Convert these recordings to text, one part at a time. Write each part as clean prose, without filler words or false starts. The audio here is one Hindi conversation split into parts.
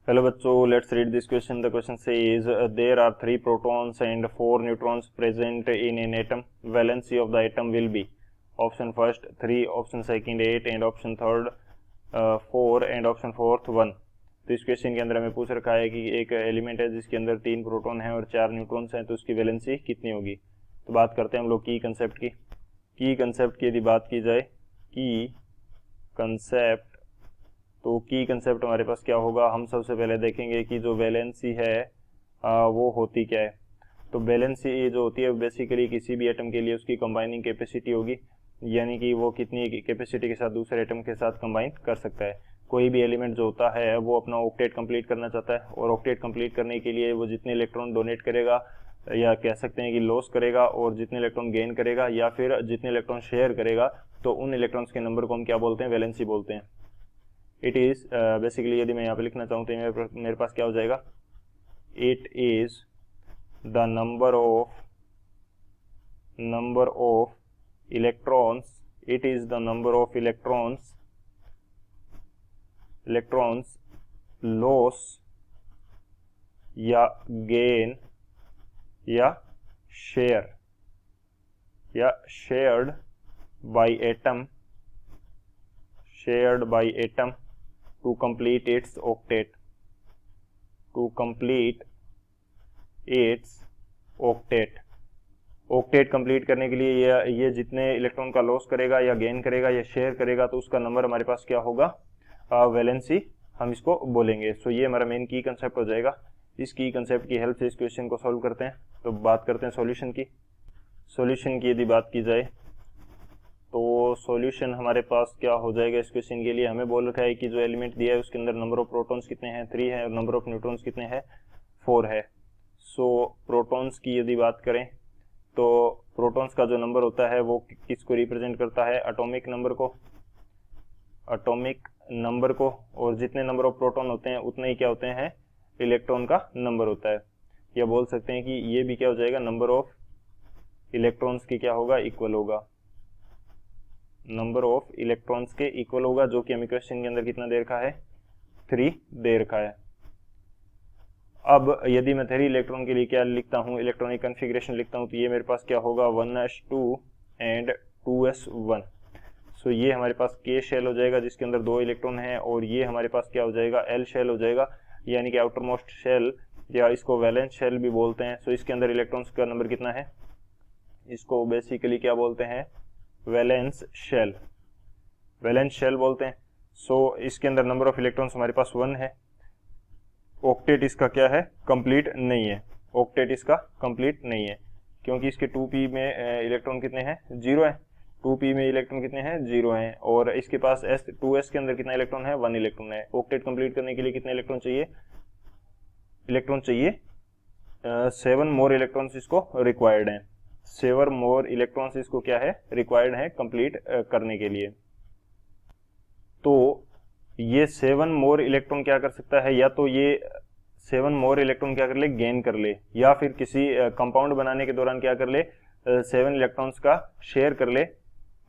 हेलो बच्चों, let's read this question. The question says there are 3 protons and 4 neutrons present in an atom. Valency of the atom will be option first 3, option second 8 and option third 4 and option fourth 1. तो इस क्वेश्चन के अंदर हमें पूछ रखा है कि एक एलिमेंट है जिसके अंदर 3 प्रोटॉन हैं और 4 न्यूट्रॉन्स हैं, तो उसकी वैलेंसी कितनी होगी. तो बात करते हैं हम लोग की कंसेप्ट की. कंसेप्ट की यदि बात की जाए, की कंसेप्ट, तो की कंसेप्ट हमारे पास क्या होगा. हम सबसे पहले देखेंगे कि जो वैलेंसी है वो होती क्या है. तो वैलेंसी जो होती है बेसिकली किसी भी एटम के लिए उसकी कंबाइनिंग कैपेसिटी होगी, यानी कि वो कितनी कैपेसिटी के साथ दूसरे एटम के साथ कंबाइन कर सकता है. कोई भी एलिमेंट जो होता है वो अपना ऑक्टेट कंप्लीट करना चाहता है, और ऑक्टेट कंप्लीट करने के लिए वो जितने इलेक्ट्रॉन डोनेट करेगा या कह सकते हैं कि लॉस करेगा, और जितने इलेक्ट्रॉन गेन करेगा या फिर जितने इलेक्ट्रॉन शेयर करेगा, तो उन इलेक्ट्रॉन्स के नंबर को हम क्या बोलते हैं, वैलेंसी बोलते हैं. इट इज़ बेसिकली यदि मैं यहाँ पे लिखना चाहूँ तो मेरे पास क्या हो जाएगा, it is the number of electrons, it is the number of electrons loss या गेन या shared by atom to complete its octet. Octet complete करने के लिए ये जितने इलेक्ट्रॉन का लॉस करेगा या गेन करेगा या शेयर करेगा, तो उसका नंबर हमारे पास क्या होगा, वैलेंसी हम इसको बोलेंगे. सो ये हमारा मेन की कंसेप्ट हो जाएगा. इस की कंसेप्ट की हेल्प से इस क्वेश्चन को सॉल्व करते हैं. तो बात करते हैं सॉल्यूशन की यदि बात की जाए तो सॉल्यूशन हमारे पास क्या हो जाएगा. इस क्वेश्चन के लिए हमें बोल रखा है कि जो एलिमेंट दिया है उसके अंदर नंबर ऑफ प्रोटॉन्स कितने हैं, 3 है, और नंबर ऑफ न्यूट्रॉन्स कितने हैं, 4 है. सो प्रोटॉन्स की यदि बात करें तो प्रोटॉन्स का जो नंबर होता है वो किसको रिप्रेजेंट करता है, एटॉमिक नंबर को, और जितने नंबर ऑफ प्रोटॉन होते हैं उतने ही क्या होते हैं, इलेक्ट्रॉन का नंबर होता है. या बोल सकते हैं कि ये भी क्या हो जाएगा, नंबर ऑफ इलेक्ट्रॉन्स की क्या होगा, इक्वल होगा, नंबर ऑफ इलेक्ट्रॉन्स के इक्वल होगा, जो कि हमें क्वेश्चन के अंदर कितना दे रखा है, 3 दे रखा है. अब यदि मैं 3 इलेक्ट्रॉन के लिए क्या लिखता हूँ, इलेक्ट्रॉनिक कन्फिग्रेशन लिखता हूँ, तो ये मेरे पास क्या होगा, 1s2 एंड 2s1. सो ये हमारे पास के शेल हो जाएगा जिसके अंदर 2 इलेक्ट्रॉन हैं, और ये हमारे पास क्या हो जाएगा, एल शेल हो जाएगा, यानी कि आउटर मोस्ट शेल, या इसको वैलेंस शेल भी बोलते हैं. सो इसके अंदर इलेक्ट्रॉन्स का नंबर कितना है, इसको बेसिकली क्या बोलते हैं, वैलेंस शेल बोलते हैं. सो इसके अंदर नंबर ऑफ इलेक्ट्रॉन्स हमारे पास 1 है. ऑक्टेट इसका क्या है, कंप्लीट नहीं है, क्योंकि इसके 2p में इलेक्ट्रॉन कितने हैं, 0 है. 2p में इलेक्ट्रॉन कितने हैं, 0 हैं, और इसके पास 2s के अंदर कितना इलेक्ट्रॉन है, 1 इलेक्ट्रॉन है. ऑक्टेट कंप्लीट करने के लिए कितने इलेक्ट्रॉन चाहिए, 7 मोर इलेक्ट्रॉन्स इसको रिक्वायर्ड हैं. 7 मोर इलेक्ट्रॉन्स इसको क्या है, रिक्वायर्ड है कंप्लीट करने के लिए. तो ये 7 मोर इलेक्ट्रॉन क्या कर सकता है, या तो ये 7 मोर इलेक्ट्रॉन क्या कर ले, गेन कर ले, या फिर किसी कंपाउंड बनाने के दौरान क्या कर ले, 7 इलेक्ट्रॉन्स का शेयर कर ले.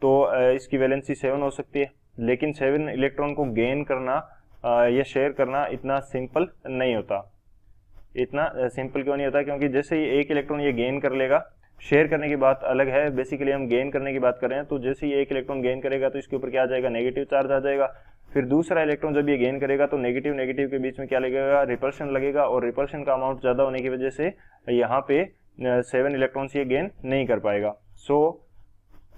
तो इसकी वैलेंसी 7 हो सकती है. लेकिन 7 इलेक्ट्रॉन को गेन करना या शेयर करना इतना सिंपल नहीं होता. इतना सिंपल क्यों नहीं होता, क्योंकि जैसे ही एक इलेक्ट्रॉन ये गेन कर लेगा, शेयर करने की बात अलग है, बेसिकली हम गेन करने की बात कर रहे हैं. तो जैसे ही एक इलेक्ट्रॉन गेन करेगा तो इसके ऊपर क्या आ जाएगा, नेगेटिव चार्ज आ जाएगा. फिर दूसरा इलेक्ट्रॉन जब ये गेन करेगा तो नेगेटिव के बीच में क्या लगेगा, रिपल्शन लगेगा, और रिपल्शन का अमाउंट ज़्यादा होने की वजह से यहाँ पे 7 इलेक्ट्रॉन्स ये गेन नहीं कर पाएगा. सो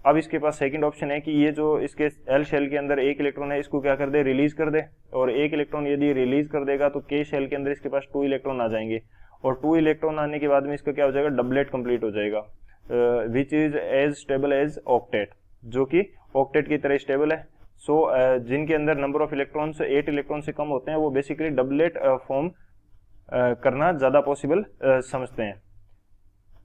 अब इसके पास सेकंड ऑप्शन है कि ये जो इसके एल शेल के अंदर एक इलेक्ट्रॉन है, इसको क्या कर दे, रिलीज कर दे. और एक इलेक्ट्रॉन यदि रिलीज कर देगा तो के शेल के अंदर इसके पास 2 इलेक्ट्रॉन आ जाएंगे, और 2 इलेक्ट्रॉन आने के बाद में इसका क्या हो जाएगा, डबलेट कंप्लीट हो जाएगा, which is as stable as octet, जो कि ऑक्टेट की तरह स्टेबल है. सो जिनके अंदर नंबर ऑफ इलेक्ट्रॉन्स 8 इलेक्ट्रॉन से कम होते हैं वो बेसिकली डबलेट फॉर्म करना ज़्यादा पॉसिबल समझते हैं.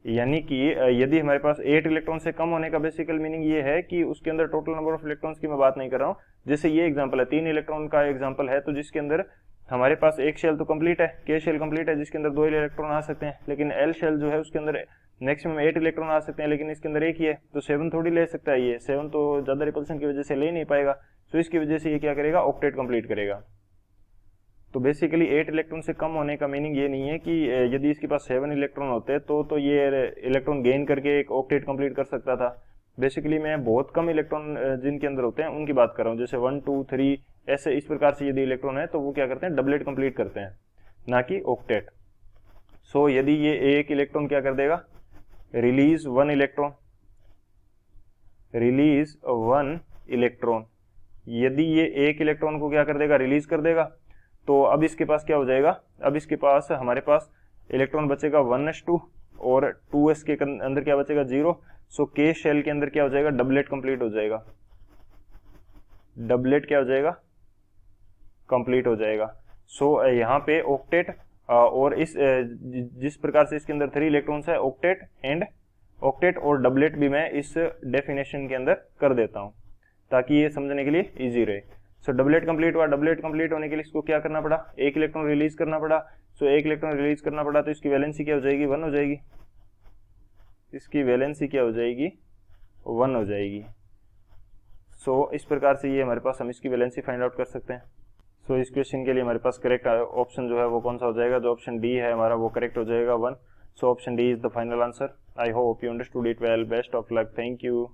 यानी कि यदि हमारे पास 8 इलेक्ट्रॉन से कम होने का बेसिकल मीनिंग ये है कि उसके अंदर टोटल नंबर ऑफ इलेक्ट्रॉन्स की मैं बात नहीं कर रहा हूँ. जैसे ये एग्जांपल है, 3 इलेक्ट्रॉन का एग्जांपल है, तो जिसके अंदर हमारे पास एक शेल तो कंप्लीट है, के शेल कंप्लीट है, जिसके अंदर 2 इलेक्ट्रॉन आ सकते हैं. लेकिन एल शेल जो है उसके अंदर मैक्सिमम 8 इलेक्ट्रॉन आ सकते हैं, लेकिन इसके अंदर एक ही है, तो 7 थोड़ी ले सकता है. ये 7 तो ज़्यादा रिपल्सन की वजह से ले नहीं पाएगा. तो इसकी वजह से ये क्या करेगा, ऑक्टेट कंप्लीट करेगा. तो बेसिकली 8 इलेक्ट्रॉन से कम होने का मीनिंग ये नहीं है कि यदि इसके पास 7 इलेक्ट्रॉन होते तो ये इलेक्ट्रॉन गेन करके एक ऑक्टेट कंप्लीट कर सकता था। बेसिकली मैं बहुत कम इलेक्ट्रॉन जिनके अंदर होते हैं उनकी बात कर रहा हूँ, जैसे 1 2 3 ऐसे इस प्रकार से यदि इलेक्ट्रॉन है तो वो क्या करते हैं, डबलेट कंप्लीट करते हैं, ना कि ऑक्टेट। सो यदि ये एक इलेक्ट्रॉन क्या कर देगा, रिलीज 1 इलेक्ट्रॉन, रिलीज 1 इलेक्ट्रॉन, यदि ये एक इलेक्ट्रॉन को क्या कर देगा, रिलीज कर देगा, तो अब इसके पास क्या हो जाएगा, अब इसके पास हमारे पास इलेक्ट्रॉन बचेगा 1s2 और 2s के अंदर क्या बचेगा 0। सो के शेल के अंदर क्या हो जाएगा, डबलेट कंप्लीट हो जाएगा, डबलेट क्या हो जाएगा, कंप्लीट हो जाएगा। सो यहाँ पे ऑक्टेट और इस जिस प्रकार से इसके अंदर 3 इलेक्ट्रॉन्स है, ऑक्टेट एंड ऑक्टेट और डबलेट भी मैं इस डेफिनेशन के अंदर कर देता हूँ ताकि ये समझने के लिए इजी रहे। सो डबलेट कंप्लीट हुआ, डबलेट कंप्लीट होने के लिए इसको क्या करना पड़ा, एक इलेक्ट्रॉन रिलीज करना पड़ा। सो एक इलेक्ट्रॉन रिलीज करना पड़ा तो इसकी वैलेंसी क्या हो जाएगी, 1 हो जाएगी, इसकी वैलेंसी क्या हो जाएगी, 1 हो जाएगी। सो इस प्रकार से ये हमारे पास हम इसकी वैलेंसी फाइंड आउट कर सकते हैं। सो इस क्वेश्चन के लिए हमारे पास करेक्ट ऑप्शन जो है वो कौन सा हो जाएगा, जो ऑप्शन डी है हमारा वो करेक्ट हो जाएगा 1। So option D is the final answer. I hope you understood it well. Best of luck. Thank you.